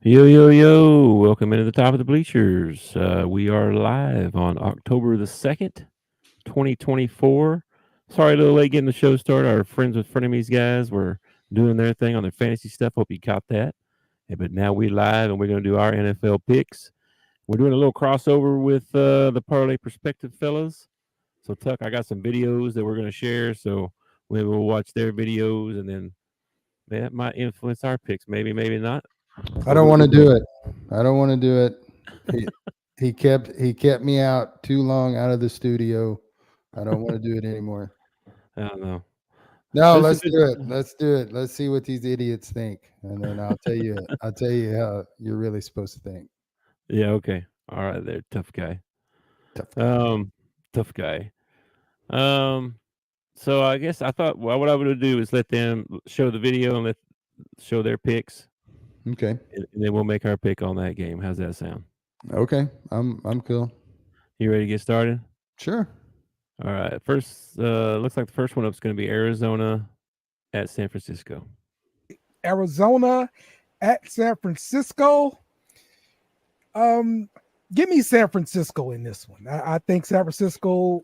Yo, yo, yo. Welcome into the top of the bleachers. We are live on October the 2nd, 2024. Sorry, a little late getting the show started. Our friends with frenemies guys were doing their thing on their fantasy stuff. Hope you caught that. But now we live and we're going to do our NFL picks. We're doing a little crossover with the Parlay Perspective fellas. So, Tuck, I got some videos that we're going to share. So, we'll watch their videos and then that might influence our picks. Maybe, maybe not. I But don't we'll want do to both. do it. I don't want to do it. He kept me out too long out of the studio. I don't want to do it anymore. I don't know. No, But it's a let's good. do it. Let's do it. Let's see what these idiots think, and then I'll tell you how you're really supposed to think. Yeah, okay. All right there, tough guy. Tough guy. Um, tough guy. Um, so I guess I thought what I would do is let them show the video and let show their picks, Okay. and then we'll make our pick on that game. How's that sound? Okay. I'm cool. You ready to get started? Sure. All right. First, looks like the first one up is going to be Arizona at San Francisco. Arizona at San Francisco. Give me San Francisco in this one. I think San Francisco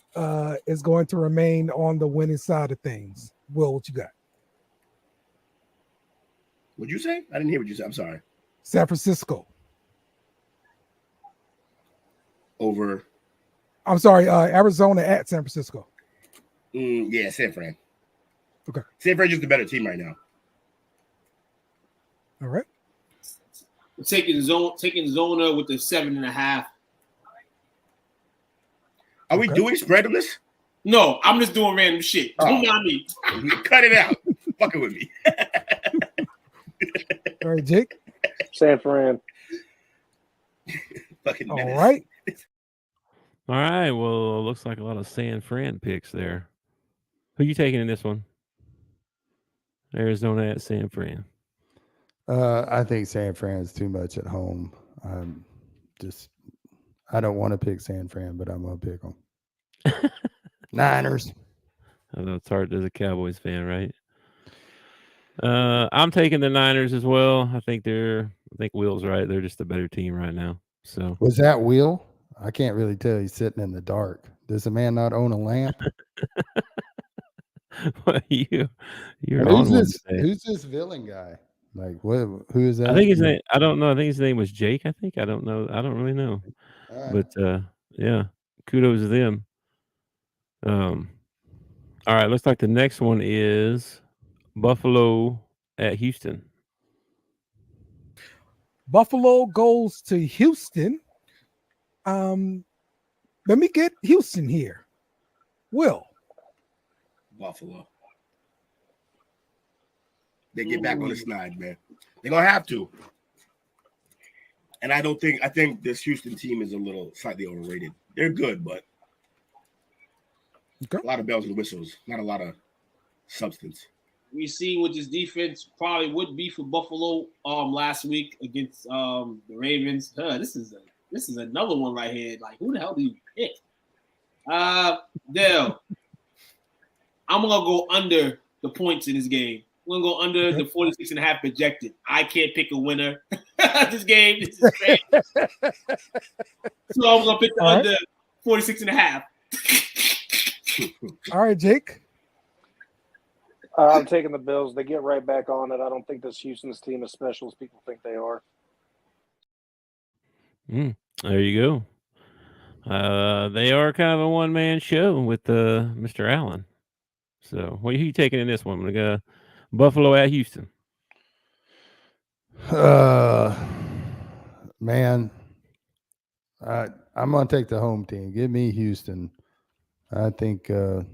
is going to remain on the winning side of things. Will, what you got? What'd you say? I didn't hear what you said. I'm sorry. San Francisco. Over. I'm sorry, Arizona at San Francisco. Yeah, San Fran. Okay. San Fran's just the better team right now. All right. Taking Zona with the 7.5. Are we doing spread on this? No, I'm just doing random shit. Don't mind me. Cut it out. Fucking with me. All right, Jake. San Fran. Fucking All menace. right. All right. Well, looks like a lot of San Fran picks there. Who you taking in this one? Arizona at San Fran. I think San Fran's too much at home. I don't want to pick San Fran, but I'm gonna pick them. Niners. I know it's hard as a Cowboys fan, right? I'm taking the Niners as well. I think Will's right. They're just a better team right now. So Was that Will? I can't really tell. He's sitting in the dark. Does the man not own a lamp? you're And on one today. Who's this villain guy? Like what? Who is that? I think his name. I don't know. I think his name was Jake. I think. I don't know. I don't really know. All right. But yeah, kudos to them. All right. Looks like the next one is Buffalo at Houston. Buffalo goes to Houston. Let me get Houston here. Will. Buffalo. They get back on the snide, man. They're gonna have to. And I think this Houston team is a little slightly overrated. They're good, but Okay. a lot of bells and whistles, not a lot of substance. We see what this defense probably would be for Buffalo last week against the Ravens. This is another one right here. Like, who the hell do you pick? Dale, I'm gonna go under the points in this game. I'm gonna go under the 46.5 projected. I can't pick a winner. This game, this is crazy. So I'm gonna pick the under 46.5. All right, Jake. I'm taking the Bills. They get right back on it. I don't think this Houston's team as special as people think they are. There you go. They are kind of a one-man show with Mr. Allen. So, who are you taking in this one? I'm gonna go Buffalo at Houston. Man, I'm gonna take the home team. Give me Houston. I think Allen's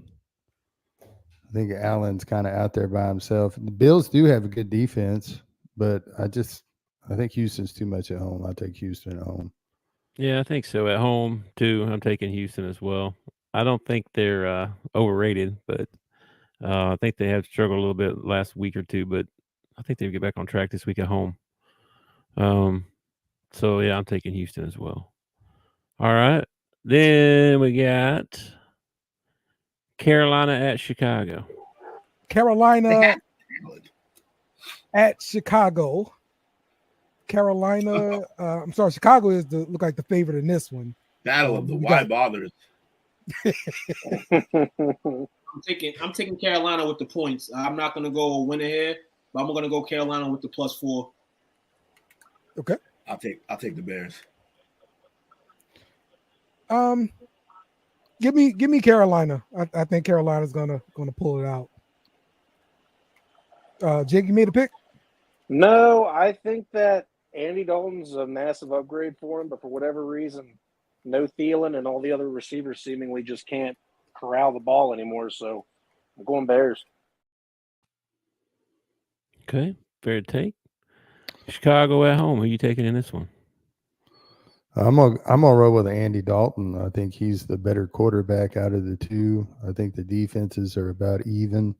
kind of out there by himself. The Bills do have a good defense, but I think Houston's too much at home. I'll take Houston at home. Yeah, I think so. At home too. I'm taking Houston as well. I don't think they're overrated, but I think they have struggled a little bit last week or two. But I think they'll get back on track this week at home. So yeah, I'm taking Houston as well. All right, then we got Carolina at Chicago. Carolina at Chicago. Carolina. I'm sorry, Chicago is look like the favorite in this one. Battle of the we why got- bothers. I'm taking Carolina with the points. I'm not gonna go winner here, but I'm gonna go Carolina with the +4. Okay. I'll take the Bears. Give me Carolina. I think Carolina's gonna pull it out. Jake, you made a pick? No, I think that Andy Dalton's a massive upgrade for him, but for whatever reason, no Thielen and all the other receivers seemingly just can't corral the ball anymore. So I'm going Bears. Okay, fair take. Chicago at home. Who are you taking in this one? I'm gonna roll with Andy Dalton. I think he's the better quarterback out of the two. I think the defenses are about even,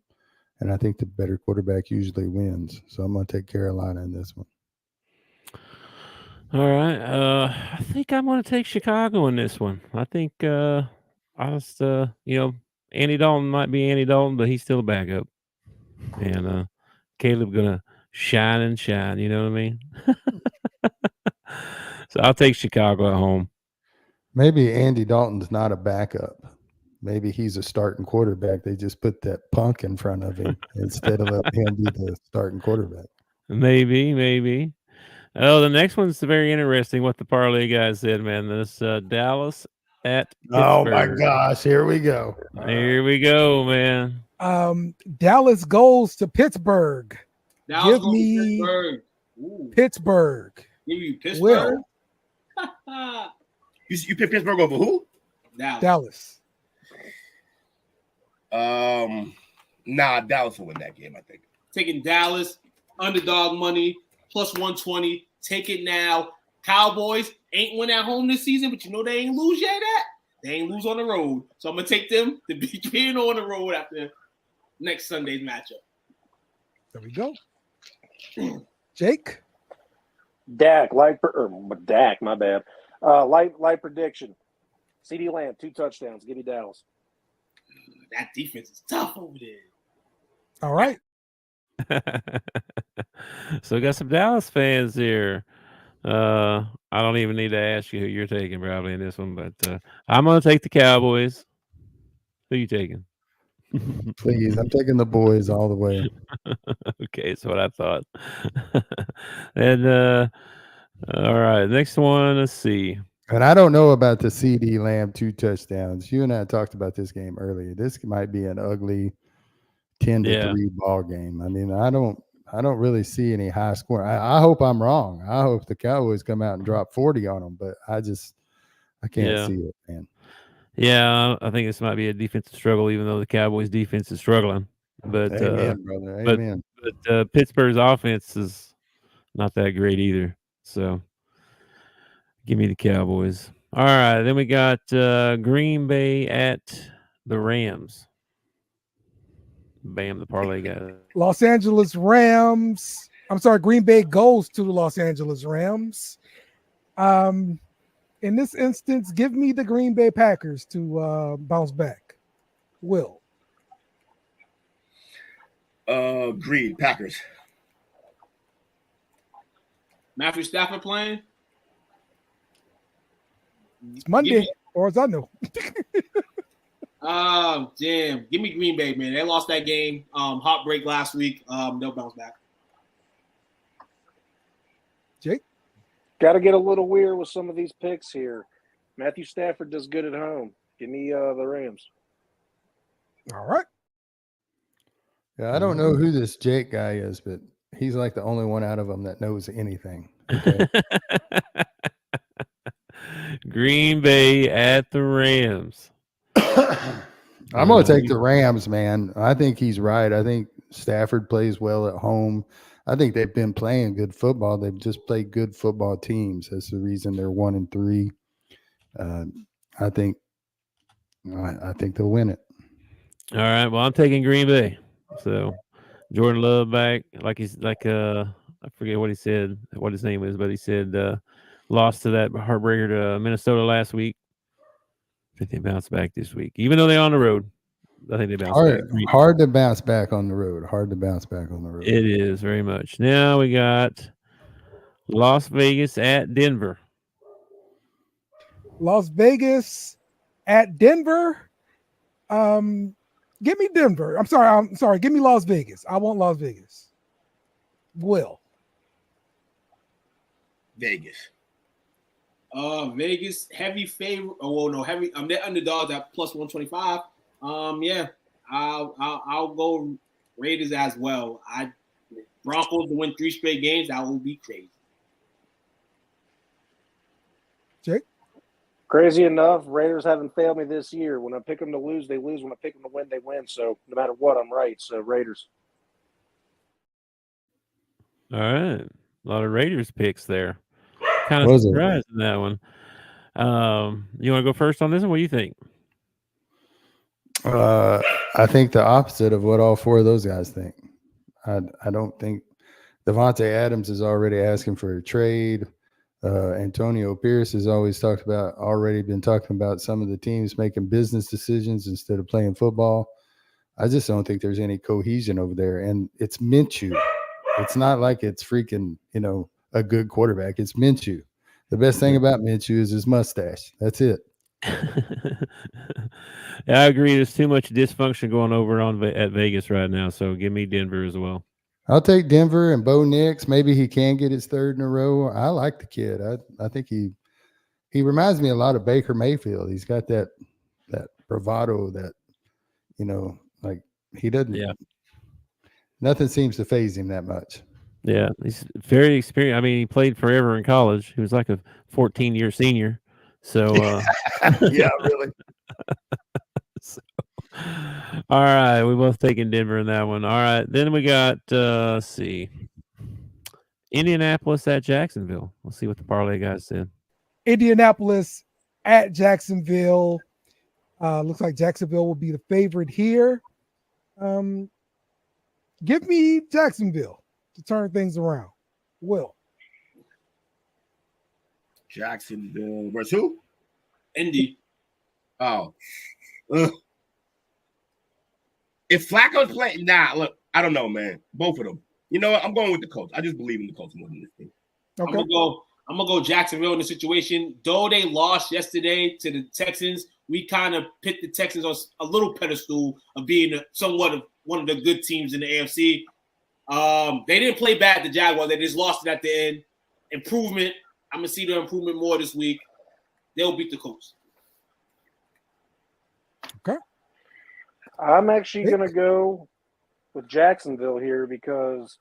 and I think the better quarterback usually wins. So I'm gonna take Carolina in this one. All right. I think I'm going to take Chicago in this one. I think Andy Dalton might be Andy Dalton, but he's still a backup. And Caleb gonna shine and shine. You know what I mean? So I'll take Chicago at home. Maybe Andy Dalton's not a backup. Maybe he's a starting quarterback. They just put that punk in front of him instead of letting him be the starting quarterback. Maybe. Oh, the next one's very interesting. What the parlay guy said, man. This Dallas at Pittsburgh. Oh my gosh, here we go. Here we go, man. Dallas goes to Pittsburgh. Dallas Give goes to me Pittsburgh. Ooh. Pittsburgh. Give you Pittsburgh. Will. You pick Pittsburgh over who? Dallas. Nah, Dallas will win that game, I think. Taking Dallas, underdog money, +120. Take it now. Cowboys ain't win at home this season, but you know they ain't lose yet. They ain't lose on the road. So I'm going to take them to be being on the road after next Sunday's matchup. There we go. Jake? Dak, my bad. Light prediction. CeeDee Lamb, 2 touchdowns. Give me Dallas. That defense is tough over there. All right. So we got some Dallas fans here. I don't even need to ask you who you're taking probably in this one, but I'm going to take the Cowboys. Who you taking? Please, I'm taking the boys all the way. Okay, that's what I thought. And all right, next one. Let's see. And I don't know about the CeeDee Lamb 2 touchdowns. You and I talked about this game earlier. This might be an ugly 10-3 ball game. I mean, I don't really see any high score. I hope I'm wrong. I hope the Cowboys come out and drop 40 on them, but I can't see it, man. Yeah, I think this might be a defensive struggle, even though the Cowboys' defense is struggling. But Amen, brother. Amen. But Pittsburgh's offense is not that great either. So give me the Cowboys. All right, then we got Green Bay at the Rams. Bam, the parlay guy. Los Angeles Rams. I'm sorry, Green Bay goes to the Los Angeles Rams. In this instance, give me the Green Bay Packers to bounce back. Will. Green Packers. Matthew Stafford playing? It's Monday, or as I know. Damn. Give me Green Bay, man. They lost that game. Heartbreak last week. They'll bounce back. Jake? Got to get a little weird with some of these picks here. Matthew Stafford does good at home. Give me the Rams. All right. Yeah, I don't know who this Jake guy is, but he's like the only one out of them that knows anything. Okay? Green Bay at the Rams. I'm going to take the Rams, man. I think he's right. I think Stafford plays well at home. I think they've been playing good football. They've just played good football teams. That's the reason they're 1-3. I think they'll win it. All right. Well, I'm taking Green Bay. So Jordan Love back, I forget what he said, what his name is, but he said lost to that heartbreaker to Minnesota last week. I think they bounce back this week, even though they're on the road. I think they bounce back. Hard to bounce back on the road. It is very much. Now we got Las Vegas at Denver. Las Vegas at Denver. Give me Denver. I'm sorry. Give me Las Vegas. I want Las Vegas. Will. Vegas. Vegas heavy favorite. Oh well, no heavy. They're underdogs at plus 125. Yeah, I'll go Raiders as well. Broncos to win 3 straight games. That will be crazy. Jake. Crazy enough, Raiders haven't failed me this year. When I pick them to lose, they lose. When I pick them to win, they win. So no matter what, I'm right. So Raiders. All right. A lot of Raiders picks there. Kind of Was it? surprised in that one. You want to go first on this one? What do you think? I think the opposite of what all 4 of those guys think. I don't think Devontae Adams is already asking for a trade. Antonio Pierce has always been talking about some of the teams making business decisions instead of playing football. I just don't think there's any cohesion over there. And it's Minshew. It's not like it's freaking, a good quarterback. It's Minshew. The best thing about Minshew is his mustache. That's it. Yeah, I agree. There's too much dysfunction going over at Vegas right now. So give me Denver as well. I'll take Denver and Bo Nix. Maybe he can get his 3rd in a row. I like the kid. I think he reminds me a lot of Baker Mayfield. He's got that bravado that, like he doesn't. Yeah. Nothing seems to faze him that much. Yeah, he's very experienced. I mean, he played forever in college. He was like a 14-year senior. So, yeah, really. So, all right, we both taking Denver in that one. All right, then we got let's see, Indianapolis at Jacksonville. We'll see what the parlay guys said. Indianapolis at Jacksonville. Looks like Jacksonville will be the favorite here. Give me Jacksonville to turn things around. Will. Jacksonville versus who? Indy. Oh. If Flacco's playing, look, I don't know, man. Both of them. You know what? I'm going with the Colts. I just believe in the Colts more than this thing. Okay. I'm gonna go Jacksonville in the situation. Though they lost yesterday to the Texans, we kind of put the Texans on a little pedestal of being somewhat of one of the good teams in the AFC. They didn't play bad, the Jaguars. They just lost it at the end. Improvement. I'm gonna see the improvement more this week. They'll beat the Colts. Okay. I'm actually going to go with Jacksonville here because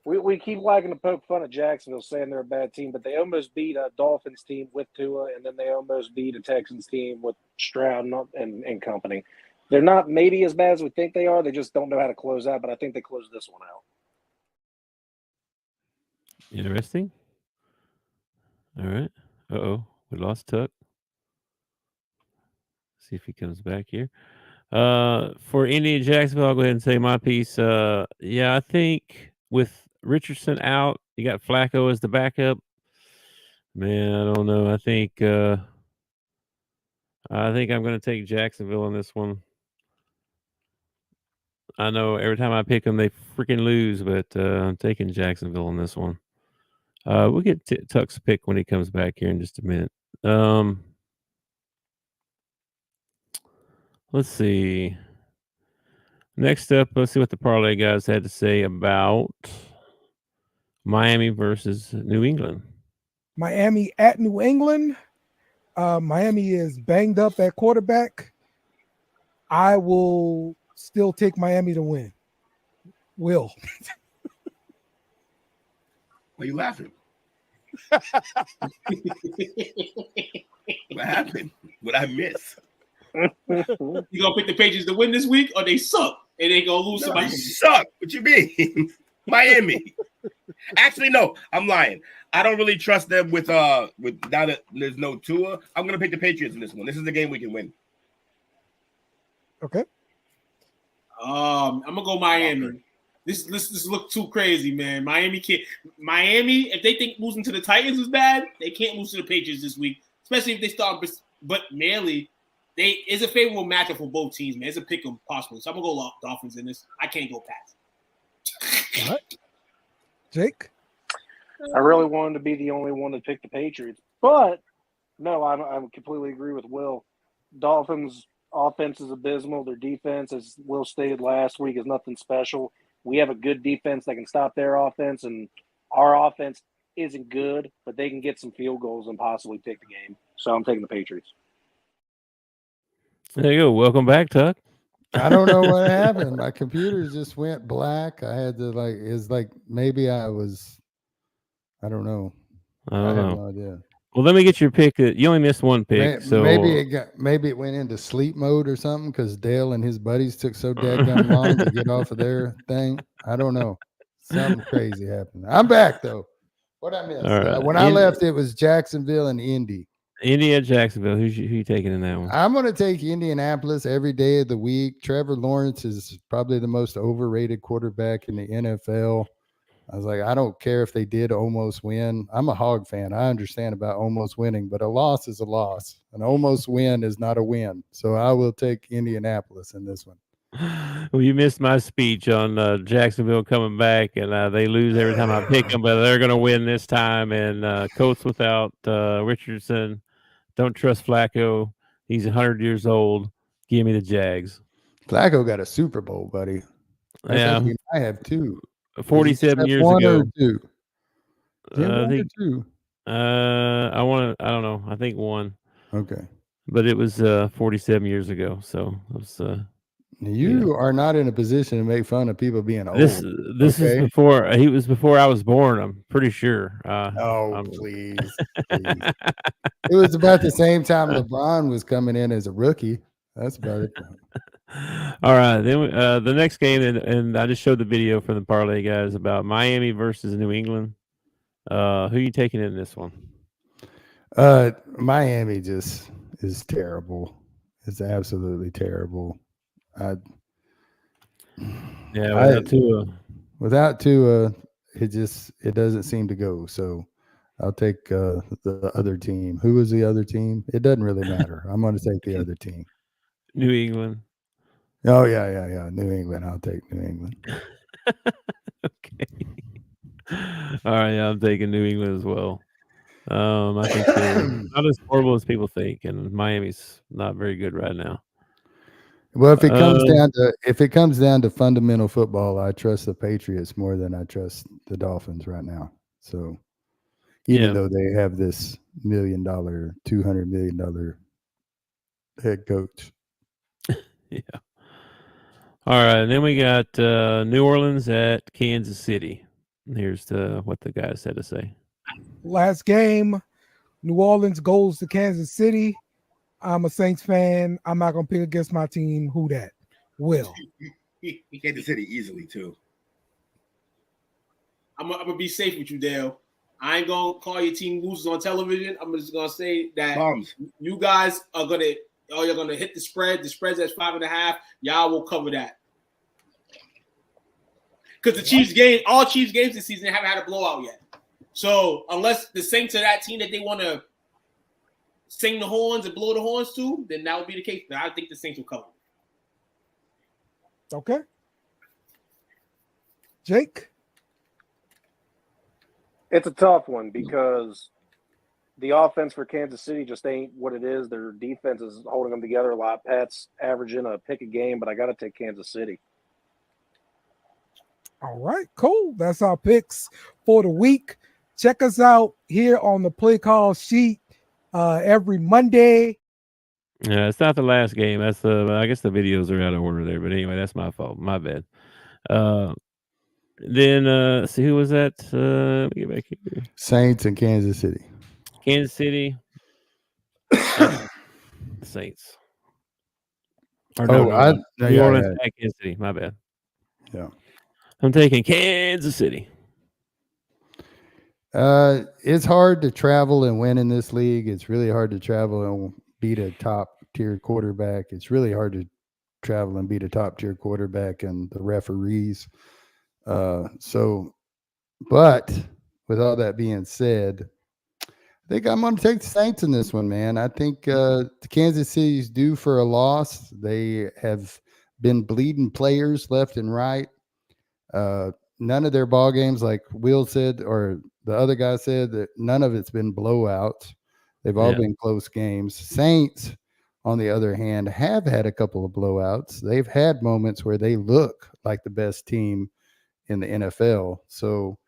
we keep liking to poke fun at Jacksonville, saying they're a bad team, but they almost beat a Dolphins team with Tua, and then they almost beat a Texans team with Stroud and company. They're not maybe as bad as we think they are. They just don't know how to close out, but I think they closed this one out. Interesting. All right. Uh-oh. We lost Tuck. See if he comes back here. For Indy and Jacksonville, I'll go ahead and say my piece. Yeah, I think with Richardson out, you got Flacco as the backup. Man, I don't know. I think I'm going to take Jacksonville in this one. I know every time I pick them, they freaking lose, but I'm taking Jacksonville in this one. We'll get Tuck's pick when he comes back here in just a minute. Let's see. Next up, let's see what the parlay guys had to say about Miami versus New England. Miami at New England. Miami is banged up at quarterback. I will still take Miami to win. Will. Why are you laughing? What happened? What I miss? You gonna pick the Patriots to win this week, or they suck and they gonna lose somebody? They suck. What you mean? Miami. Actually, no, I'm lying. I don't really trust them with now that there's no Tua. I'm gonna pick the Patriots in this one. This is the game we can win. Okay. I'm gonna go Miami. This look too crazy, man. Miami, if they think losing to the Titans is bad, they can't lose to the Patriots this week, especially if they start. But mainly, it's a favorable matchup for both teams, man. It's a pick 'em possible. So I'm gonna go Dolphins in this. I can't go past. All right. Jake? I really wanted to be the only one to pick the Patriots, but no, I completely agree with Will. Dolphins' offense is abysmal. Their defense, as Will stated last week, is nothing special. We have a good defense that can stop their offense, and our offense isn't good, but they can get some field goals and possibly pick the game. So I'm taking the Patriots. There you go. Welcome back, Tuck. I don't know what happened. My computer just went black. I had to maybe I don't know. I I don't have know. no idea. Well, let me get your pick. You only missed one pick, so Maybe it went into sleep mode or something because Dale and his buddies took so dadgum long to get off of their thing. I don't know. Something crazy happened. I'm back though. What I missed? All right. When I left, it was Jacksonville and Indy. Indy at Jacksonville. Who you taking in that one? I'm going to take Indianapolis every day of the week. Trevor Lawrence is probably the most overrated quarterback in the NFL. I was like, I don't care if they did almost win. I'm a Hog fan. I understand about almost winning, but a loss is a loss. An almost win is not a win. So I will take Indianapolis in this one. Well, you missed my speech on Jacksonville coming back, and they lose every time I pick them, but they're going to win this time. And Colts without Richardson. Don't trust Flacco. He's 100 years old. Give me the Jags. Flacco got a Super Bowl, buddy. I think he might have two. 47 years ago. Two? I think two. I don't know. I think one. Okay. But it was 47 years ago. So it was, you are not in a position to make fun of people being old. This is before before I was born. I'm pretty sure. Please. It was about the same time LeBron was coming in as a rookie. That's about it. All right. Then the next game, and I just showed the video from the Parlay guys about Miami versus New England. Who are you taking in this one? Miami just is terrible. It's absolutely terrible. Without Tua, it doesn't seem to go. So I'll take the other team. Who is the other team? It doesn't really matter. I'm going to take the other team. New England. Oh yeah. New England. I'll take New England. Okay. All right. Yeah, I'm taking New England as well. I think they're not as horrible as people think, and Miami's not very good right now. Well, if it comes down to fundamental football, I trust the Patriots more than I trust the Dolphins right now. So even though they have this $1 million, $200 million head coach. Yeah. All right. And then we got New Orleans at Kansas City. Here's what the guys had to say. Last game, New Orleans goes to Kansas City. I'm a Saints fan. I'm not going to pick against my team. Who that? Will. He Kansas City easily, too. I'm going to be safe with you, Dale. I ain't going to call your team losers on television. I'm just going to say that you guys are going to you're going to hit the spread. The spread's at 5.5. Y'all will cover that. Because the Chiefs game, all Chiefs games this season haven't had a blowout yet. So unless the Saints are that team that they want to sing the horns and blow the horns to, then that would be the case. But I think the Saints will cover. Okay. Jake? It's a tough one because the offense for Kansas City just ain't what it is. Their defense is holding them together a lot. Pat's averaging a pick a game, but I got to take Kansas City. All right, cool. That's our picks for the week. Check us out here on the Play Call Sheet every Monday. Yeah, it's not the last game. That's I guess the videos are out of order there. But anyway, that's my fault. My bad. Then see who was that? Let me get back here. Saints and Kansas City. Kansas City. Saints. Or New Orleans at Kansas City. My bad. Yeah. I'm taking Kansas City. It's hard to travel and win in this league. It's really hard to travel and beat a top-tier quarterback. It's really hard to travel and beat a top-tier quarterback and the referees. But with all that being said, I think I'm going to take the Saints in this one, man. I think the Kansas City's due for a loss. They have been bleeding players left and right. none of their ball games, like Will said, or the other guy said, that none of it's been blowouts. They've all been close games. Saints, on the other hand, have had a couple of blowouts. They've had moments where they look like the best team in the NFL. So,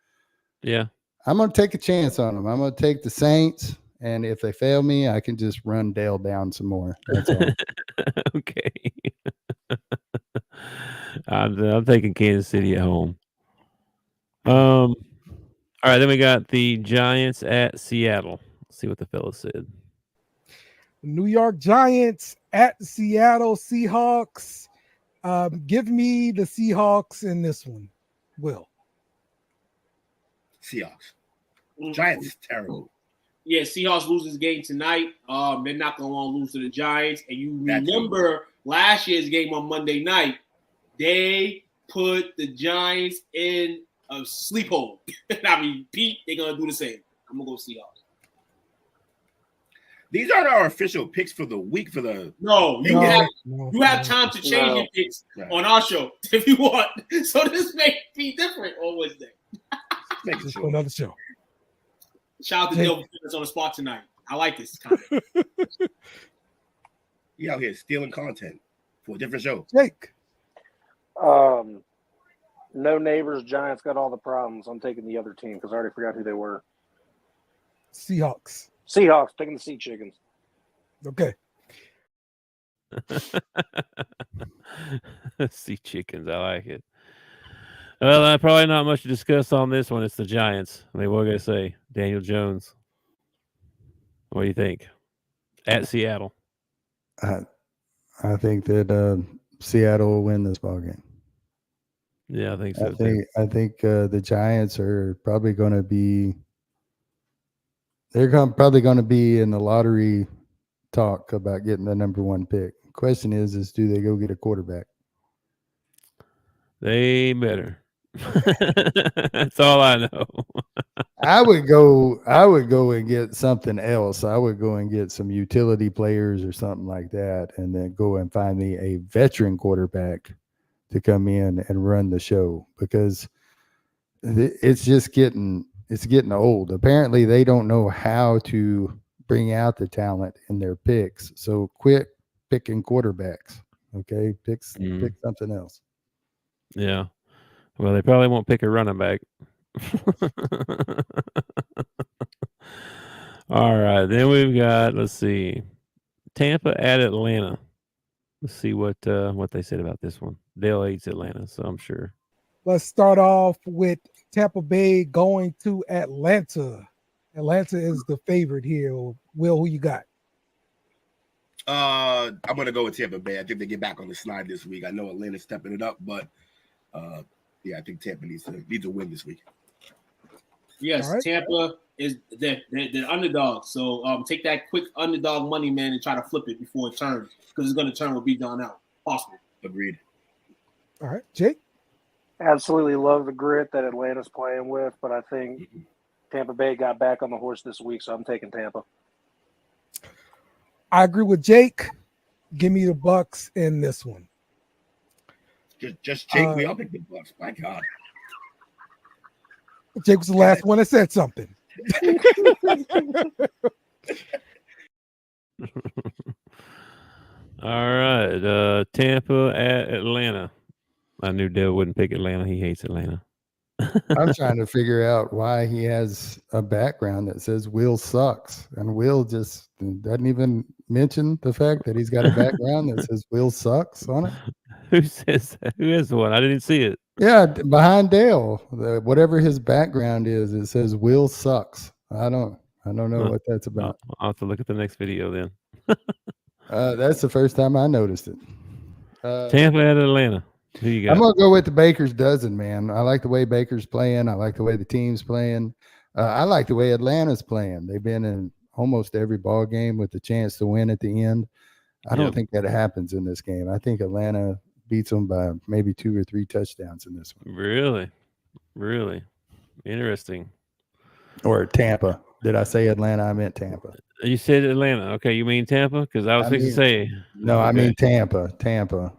yeah, I'm going to take a chance on them. I'm going to take the Saints, and if they fail me, I can just run Dale down some more. That's all. Okay. I'm taking Kansas City at home. All right, then we got the Giants at Seattle. Let's see what the fellas said. New York Giants at Seattle Seahawks. Give me the Seahawks in this one. Will. Seahawks. Giants is terrible. Yeah, Seahawks lose this game tonight. They're not going to want to lose to the Giants. And you remember last year's game on Monday night, they put the Giants in a sleep hold. I mean, Pete, they're going to do the same. I'm going to go Seahawks. These aren't our official picks for the week. You have time to change your picks on our show if you want. So this may be different on Wednesday. Just for another show. Shout out to Dale that's on the spot tonight. I like this content. You out here stealing content for a different show. Jake. No neighbors. Giants got all the problems. I'm taking the other team because I already forgot who they were. Seahawks. Seahawks, taking the Sea Chickens. Okay. Sea Chickens, I like it. Well, probably not much to discuss on this one. It's the Giants. I mean, what can I say? Daniel Jones. What do you think? At Seattle. I think that Seattle will win this ball game. Yeah, I think so. I think the Giants are probably going to be. They're probably going to be in the lottery talk about getting the number 1 pick. Question is do they go get a quarterback? They better. That's all I know. I would go and get something else. I would go and get some utility players or something like that, and then go and find me a veteran quarterback to come in and run the show, because it's just getting old. Apparently they don't know how to bring out the talent in their picks. So quit picking quarterbacks. Okay. Pick something else. Yeah. Well, they probably won't pick a running back. All right. Then we've got, let's see, Tampa at Atlanta. Let's see what they said about this one. Dale hates Atlanta, so I'm sure. Let's start off with Tampa Bay going to Atlanta. Atlanta is the favorite here. Will, who you got? I'm going to go with Tampa Bay. I think they get back on the slide this week. I know Atlanta's stepping it up, but I think Tampa needs to win this week. Yes, right. Tampa is the underdog. So take that quick underdog money, man, and try to flip it before it turns, because it's going to turn with beat down out. Possible. Agreed. All right, Jake? Absolutely love the grit that Atlanta's playing with, but I think Tampa Bay got back on the horse this week, so I'm taking Tampa. I agree with Jake. Give me the Bucks in this one. Just Jake, we all pick the Bucks. My God. Jake was the last one that said something. All right. Tampa at Atlanta. I knew Dale wouldn't pick Atlanta. He hates Atlanta. I'm trying to figure out why he has a background that says Will sucks. And Will just doesn't even mention the fact that he's got a background that says Will sucks on it. Who says that? Who is the one? I didn't see it. Yeah, behind Dale, whatever his background is, it says Will sucks. I don't know what that's about. I'll have to look at the next video then. That's the first time I noticed it. Tampa at Atlanta. Who you got? I'm gonna go with the Baker's dozen, man. I like the way Baker's playing. I like the way the team's playing. I like the way Atlanta's playing. They've been in almost every ball game with the chance to win at the end. I don't think that happens in this game. I think Atlanta beats them by maybe 2 or 3 touchdowns in this one. Really interesting. Or Tampa. Did I say Atlanta? I meant Tampa. You said Atlanta. Okay, you mean Tampa? Because I was fixing to say. No, okay. I mean Tampa.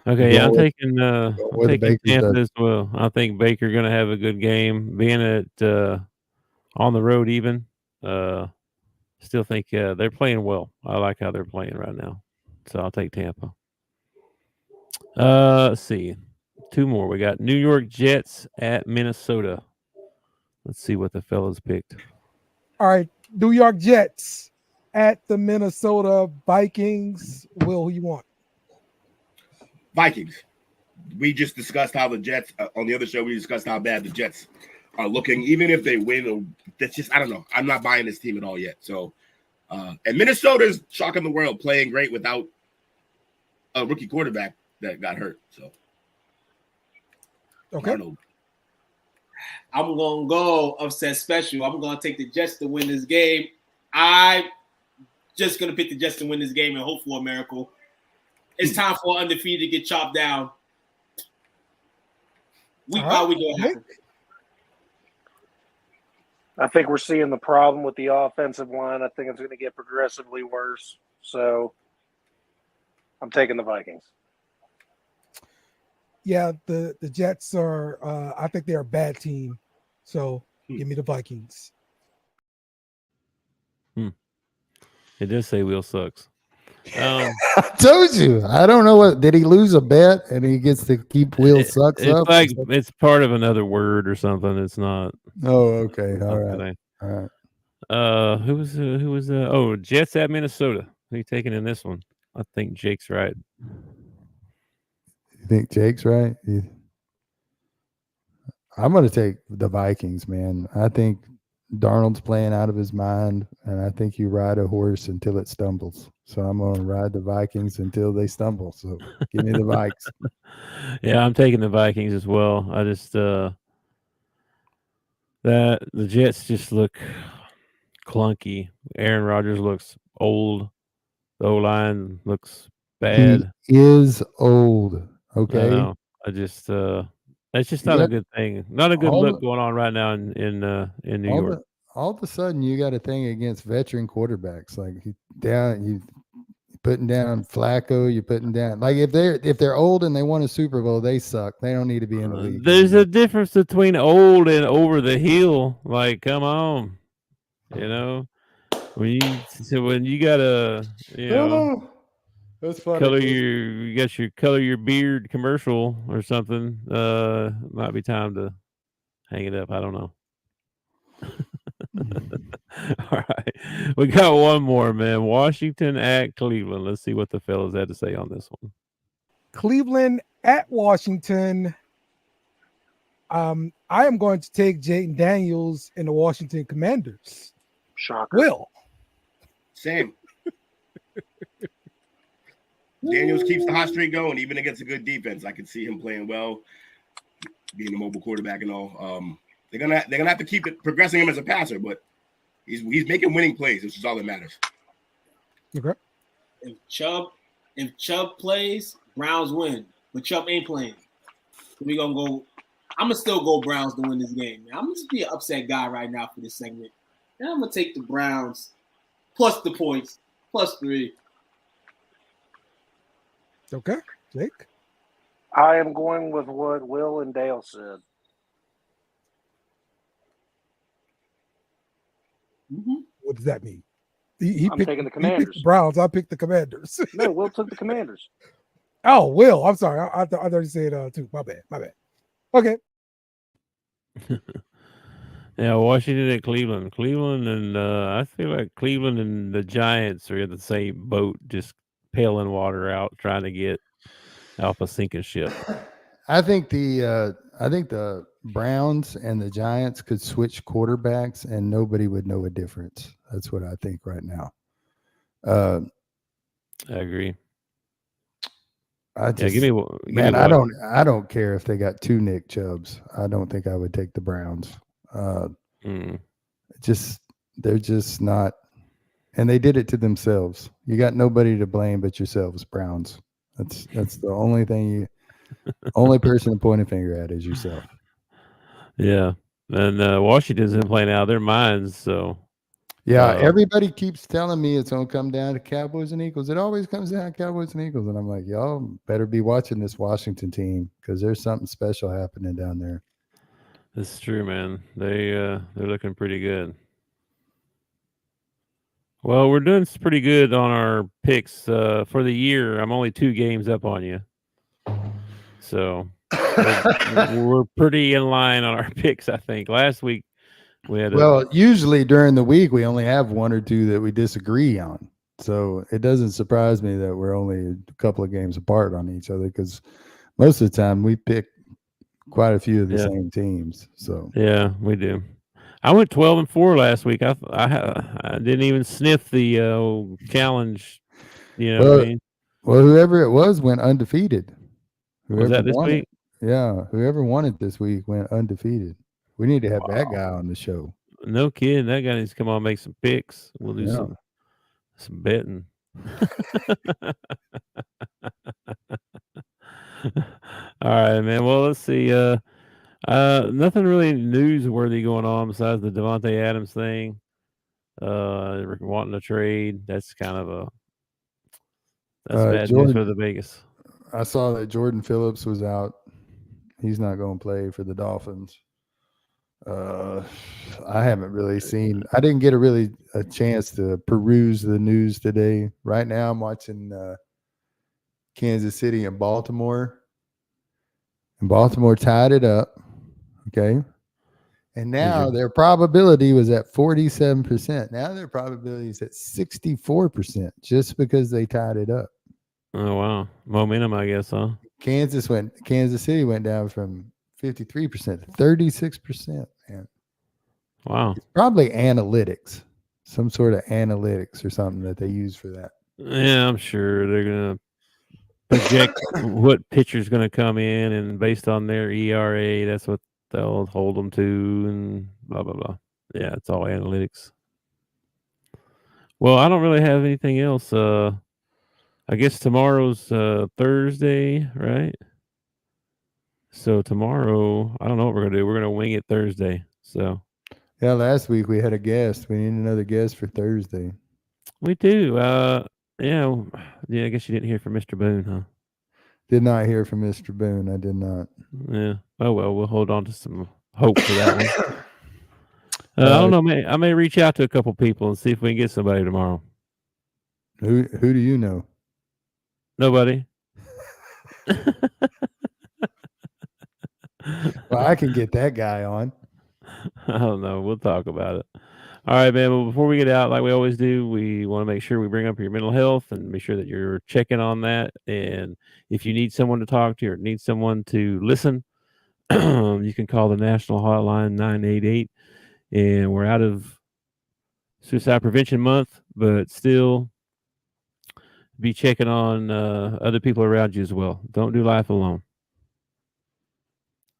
Okay, yeah, I'm Going taking where the Bakers Tampa does. as well. I think Baker going to have a good game, being at on the road even. Still think they're playing well. I like how they're playing right now, so I'll take Tampa. Let's see, 2 more. We got New York Jets at Minnesota. Let's see what the fellas picked. All right, New York Jets at the Minnesota Vikings. Will, who you want? Vikings. We just discussed how the Jets on the other show. We discussed how bad the Jets are looking. Even if they win, that's just I don't know. I'm not buying this team at all yet. So, and Minnesota's shocking the world, playing great without a rookie quarterback that got hurt. So, Okay. I'm gonna go upset special. I'm gonna take the Jets to win this game. I just gonna pick the Jets to win this game and hope for a miracle. It's time for undefeated to get chopped down. Week by week, it'll happen. I think we're seeing the problem with the offensive line. I think it's going to get progressively worse. So I'm taking the Vikings. Yeah, the Jets are. I think they're a bad team. So give me the Vikings. It does say Will sucks. I told you. I don't know what. Did he lose a bet and he gets to keep Will sucks It's up? like it's part of another word or something. It's not. Oh, okay. All Okay. right. Who was Jets at Minnesota. Who you taking in this one? I think Jake's right. You think Jake's right? I'm going to take the Vikings, man. I think Darnold's playing out of his mind, and I think you ride a horse until it stumbles. So I'm going to ride the Vikings until they stumble. So give me the Vikes. Yeah, I'm taking the Vikings as well. I just that the Jets just look clunky. Aaron Rodgers looks old. The O-line looks bad. He is old. I Okay. know. I just that's just not a good thing. Not a good look going on right now in New York. All of a sudden, you got a thing against veteran quarterbacks. Like you putting down Flacco. You're putting down like if they're old and they won a Super Bowl, they suck. They don't need to be in the league. There's a difference between old and over the hill. Like, come on, you know when you gotta that's funny. Color your beard commercial or something. Might be time to hang it up. I don't know. All right. We got one more, man. Washington at Cleveland. Let's see what the fellas had to say on this one. Cleveland at Washington. I am going to take Jaden Daniels and the Washington Commanders. Shocker. Will. Same. Daniels keeps the hot streak going, even against a good defense. I can see him playing well, being a mobile quarterback and all. They're gonna have to keep it progressing him as a passer, but he's making winning plays, which is all that matters. Okay. If Chubb plays, Browns win. But Chubb ain't playing. So we gonna go. I'm gonna still go Browns to win this game. Man. I'm gonna just be an upset guy right now for this segment. And I'm gonna take the Browns plus the points, +3. Okay, Jake. I am going with what Will and Dale said. What does that mean? I'm taking the Commanders. He picked the Browns. I picked the Commanders. No, Will took the Commanders. Oh, Will. I'm sorry. I thought you said two. My bad. Okay. Yeah, Washington at Cleveland. Cleveland and I feel like Cleveland and the Giants are in the same boat, just paling water out, trying to get off a sinking ship. I think the Browns and the Giants could switch quarterbacks and nobody would know a difference. That's what I think right now. I agree. I don't care if they got 2 Nick Chubbs. I don't think I would take the Browns. They're just not, and they did it to themselves. You got nobody to blame but yourselves, Browns. That's the only thing only person to point a finger at is yourself. Yeah, and Washington's been playing out of their minds. So Yeah, everybody keeps telling me it's going to come down to Cowboys and Eagles. It always comes down to Cowboys and Eagles. And I'm like, y'all better be watching this Washington team because there's something special happening down there. This is true, man. They're looking pretty good. Well, we're doing pretty good on our picks for the year. I'm only 2 games up on you. So we're pretty in line on our picks, I think. Last week, we had usually during the week we only have 1 or 2 that we disagree on, so it doesn't surprise me that we're only a couple of games apart on each other because most of the time we pick quite a few of the same teams. So yeah, we do. I went 12-4 last week. I didn't even sniff the challenge. You know what I mean? Well, whoever it was went undefeated. Was that this week? Yeah, whoever won it this week went undefeated. We need to have that guy on the show. No kidding. That guy needs to come on and make some picks. We'll do some betting. All right, man. Well, let's see. Nothing really newsworthy going on besides the Devontae Adams thing. Wanting to trade. That's kind of bad news for the Vegas. I saw that Jordan Phillips was out. He's not going to play for the Dolphins. I haven't really seen. I didn't get a chance to peruse the news today. Right now, I'm watching Kansas City and Baltimore. And Baltimore tied it up. Okay. And now their probability was at 47%. Now their probability is at 64% just because they tied it up. Oh, wow. Momentum, I guess, huh? Kansas City went down from 53% to 36%, man. Wow. It's probably analytics, some sort of analytics or something that they use for that. Yeah, I'm sure they're going to project what pitcher's going to come in, and based on their ERA, that's what they'll hold them to, and blah, blah, blah. Yeah, it's all analytics. Well, I don't really have anything else. I guess tomorrow's Thursday, right? So tomorrow, I don't know what we're going to do. We're going to wing it Thursday. So yeah, last week we had a guest. We need another guest for Thursday. We do. Yeah, I guess you didn't hear from Mr. Boone, huh? Did not hear from Mr. Boone. I did not. Yeah. Oh, well, we'll hold on to some hope for that one. I don't know. I may reach out to a couple people and see if we can get somebody tomorrow. Who do you know? Nobody. Well, I can get that guy on. I don't know. We'll talk about it. All right, man. Well, before we get out, like we always do, we want to make sure we bring up your mental health and make sure that you're checking on that. And if you need someone to talk to or need someone to listen, you can call the national hotline 988. And we're out of Suicide Prevention Month, but still be checking on other people around you as well. Don't do life alone.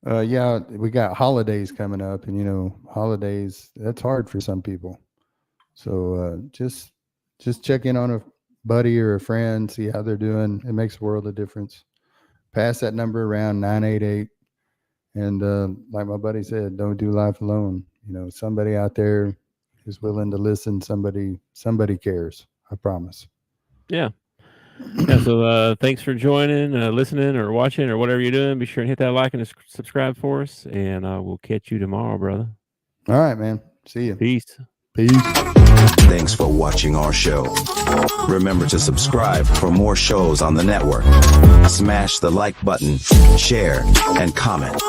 Yeah, we got holidays coming up, and holidays, that's hard for some people. So just check in on a buddy or a friend, see how they're doing. It makes a world of difference. Pass that number around, 988. And like my buddy said, don't do life alone. Somebody out there is willing to listen. Somebody cares. I promise. Yeah. Yeah, so thanks for joining, listening, or watching, or whatever you're doing. Be sure and hit that like and subscribe for us, and we'll catch you tomorrow, brother. All right, man. See you. Peace. Thanks for watching our show. Remember to subscribe for more shows on the network. Smash the like button, share, and comment.